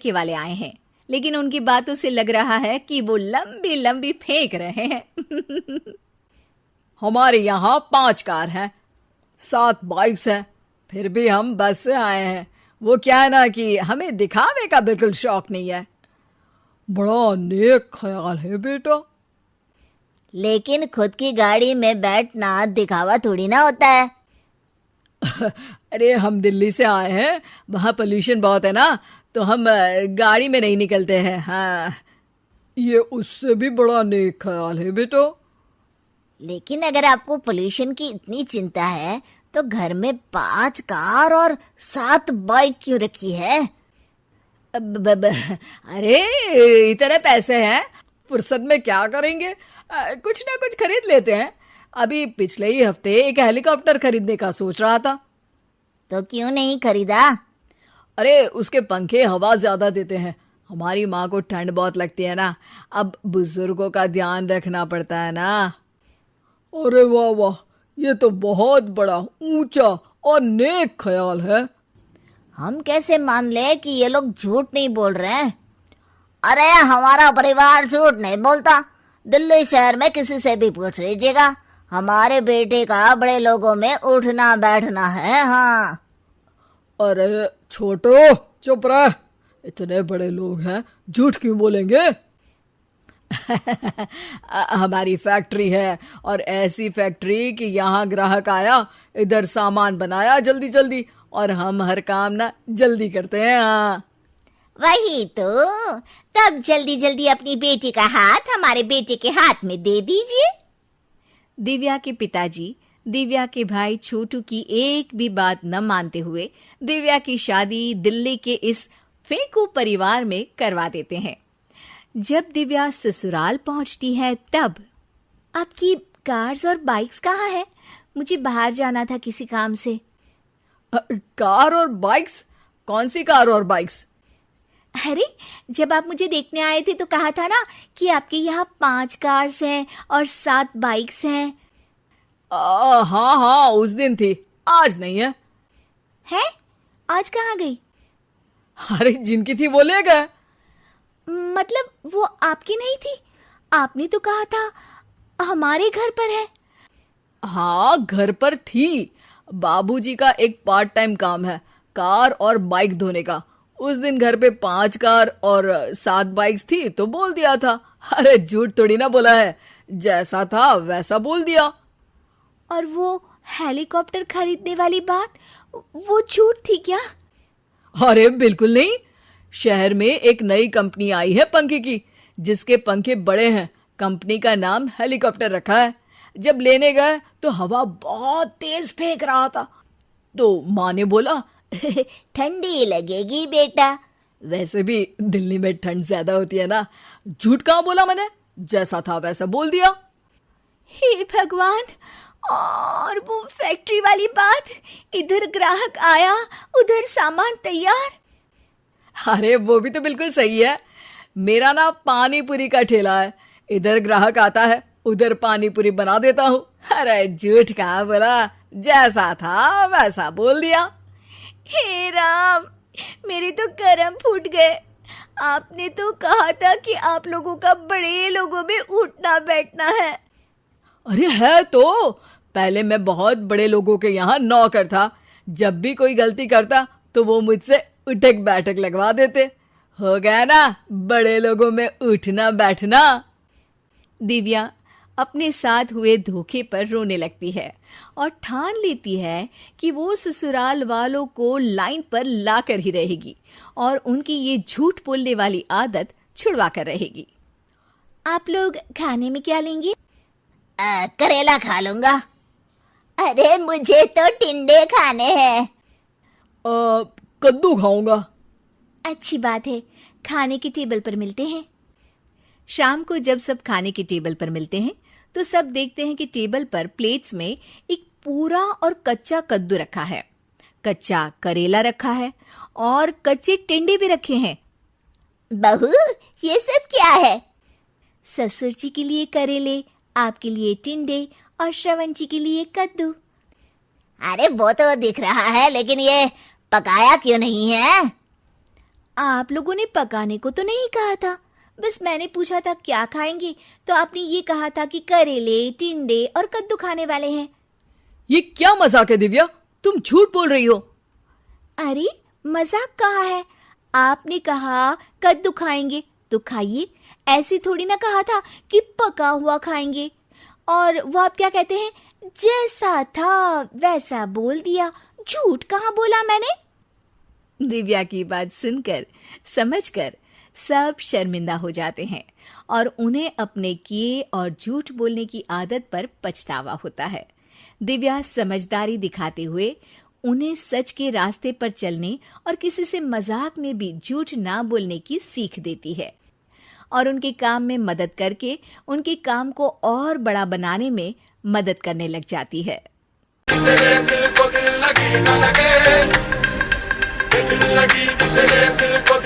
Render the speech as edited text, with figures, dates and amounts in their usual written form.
के वाले आए हैं, लेकिन उनकी बातों से लग रहा है कि वो लंबी लंबी फेंक रहे हैं। हमारे यहाँ 5 कार हैं, 7 बाइक्स हैं, फिर भी हम बस से आए हैं। वो क्या है ना कि हमें दिखावे का बिल्कुल शौक नहीं है। बड़ा नेक ख्याल है बेटा। लेकिन खुद की गाड़ी में बैठना दिखावा थोड़ी ना होता है। अरे हम दिल्ली से आए हैं, वहाँ पोल्यूशन बहुत है ना, तो हम गाड़ी में नहीं निकलते हैं। हाँ, ये उससे भी बड़ा नेक ख्याल है बेटा। लेकिन अगर आपको पोल्यूशन की इतनी चिंता है तो घर में 5 कार और 7 बाइक क्यों रखी है? अरे इतने पैसे हैं, फुर्सत में क्या करेंगे, कुछ ना कुछ खरीद लेते हैं। अभी पिछले ही हफ्ते एक हेलीकॉप्टर खरीदने का सोच रहा था। तो क्यों नहीं खरीदा? अरे उसके पंखे हवा ज्यादा देते हैं, हमारी माँ को ठंड बहुत लगती है ना, अब बुजुर्गों का ध्यान रखना पड़ता है ना। अरे वाह वाह, ये तो बहुत बड़ा, ऊंचा और नेक ख्याल है। हम कैसे मान ले कि ये लोग झूठ नहीं बोल रहे हैं? अरे हमारा परिवार झूठ नहीं बोलता। दिल्ली शहर में किसी से भी पूछ लीजिएगा, हमारे बेटे का बड़े लोगों में उठना बैठना है। हाँ। अरे छोटो चुप रह, इतने बड़े लोग हैं, झूठ क्यों बोलेंगे? हमारी फैक्ट्री है, और ऐसी फैक्ट्री कि यहाँ ग्राहक आया, इधर सामान बनाया जल्दी जल्दी, और हम हर काम ना जल्दी करते हैं। हाँ वही तो, तब जल्दी जल्दी अपनी बेटी का हाथ हमारे बेटे के हाथ में दे दीजिए। दिव्या के पिताजी दिव्या के भाई छोटू की एक भी बात न मानते हुए दिव्या की शादी दिल्ली के इस फेंकू परिवार में करवा देते हैं। जब दिव्या ससुराल पहुंचती है तब, आपकी कार्स और बाइक्स कहाँ है? मुझे बाहर जाना था किसी काम से। कार और बाइक्स? कौन सी कार और बाइक्स? अरे जब आप मुझे देखने आए थे तो कहा था ना कि आपके यहाँ 5 कार्स हैं और 7 बाइक्स हैं। हाँ हाँ, उस दिन थी, आज नहीं है। है? आज कहाँ गई? अरे जिनकी थी वो ले गए। मतलब वो आपकी नहीं थी? आपने तो कहा था हमारे घर पर है। हाँ घर पर थी, बाबूजी का एक पार्ट टाइम काम है, कार और बाइक धोने का। उस दिन घर पे 5 कार और 7 बाइक्स थी तो बोल दिया था। अरे झूठ थोड़ी ना बोला है, जैसा था वैसा बोल दिया। और वो हेलीकॉप्टर खरीदने वाली बात, वो झूठ थी क्या? अरे बिल्कुल नहीं, शहर में एक नई कंपनी आई है पंखे की, जिसके पंखे बड़े हैं, कंपनी का नाम हेलीकॉप्टर रखा है। जब लेने गए तो हवा बहुत तेज फेंक रहा था, तो माँ ने बोला ठंडी लगेगी बेटा। वैसे भी दिल्ली में ठंड ज्यादा होती है ना। झूठ कहाँ बोला मैंने, जैसा था वैसा बोल दिया। हे भगवान, और वो फैक्ट्री वाली बात, इधर ग्राहक आया उधर सामान तैयार। अरे वो भी तो बिल्कुल सही है, मेरा ना पानी पूरी का ठेला है, इधर ग्राहक आता है उधर पानी पूरी बना देता हूँ। अरे झूठ कहाँ बोला, जैसा था वैसा बोल दिया। हे राम, मेरे तो कर्म फूट गए। आपने तो कहा था कि आप लोगों का बड़े लोगों में उठना बैठना है। अरे है तो, पहले मैं बहुत बड़े लोगों के यहाँ नौकर था, जब भी कोई गलती करता तो वो मुझसे उठक बैठक लगवा देते। हो गया ना बड़े लोगों में उठना बैठना। दिव्या अपने साथ हुए धोखे पर रोने लगती है और ठान लेती है कि वो ससुराल वालों को लाइन पर लाकर ही रहेगी और उनकी ये झूठ बोलने वाली आदत छुड़वा कर रहेगी। आप लोग खाने में क्या लेंगे? करेला खा लूंगा। अरे मुझे तो टिंडे खाने हैं। कद्दू खाऊंगा। अच्छी बात है, खाने की टेबल पर मिलते हैं। शाम को जब सब खाने की टेबल पर मिलते हैं तो सब देखते हैं कि टेबल पर प्लेट्स में एक पूरा और कच्चा कद्दू रखा है, कच्चा करेला रखा है और कच्चे टिंडे भी रखे हैं। बहू, ये सब क्या है? ससुर जी के लिए करेले, आपके लिए टिंडे और श्रवण जी के लिए कद्दू। अरे वो तो दिख रहा है, लेकिन ये पकाया क्यों नहीं है? आप लोगों ने पकाने को तो नहीं कहा था, बस मैंने पूछा था क्या खाएंगे, तो आपने ये कहा था कि करेले, टिंडे और कद्दू खाने वाले हैं। ये क्या मजाक है दिव्या, तुम झूठ बोल रही हो। अरे मजाक कहाँ है, आपने कहा कद्दू खाएंगे तो खाइए, ऐसे थोड़ी ना कहा था कि पका हुआ खाएंगे। और वो आप क्या कहते हैं, जैसा था वैसा बोल दिया, झूठ कहाँ बोला मैंने। दिव्या की बात सुनकर, समझकर सब शर्मिंदा हो जाते हैं और उन्हें अपने किए और झूठ बोलने की आदत पर पछतावा होता है। दिव्या समझदारी दिखाते हुए उन्हें सच के रास्ते पर चलने और किसी से मजाक में भी झूठ ना बोलने की सीख देती है और उनके काम में मदद करके उनके काम को और बड़ा बनाने में मदद करने लग जाती है। तेरे दिल को दिल लगी न लगे, दिल लगी तेरे दिल को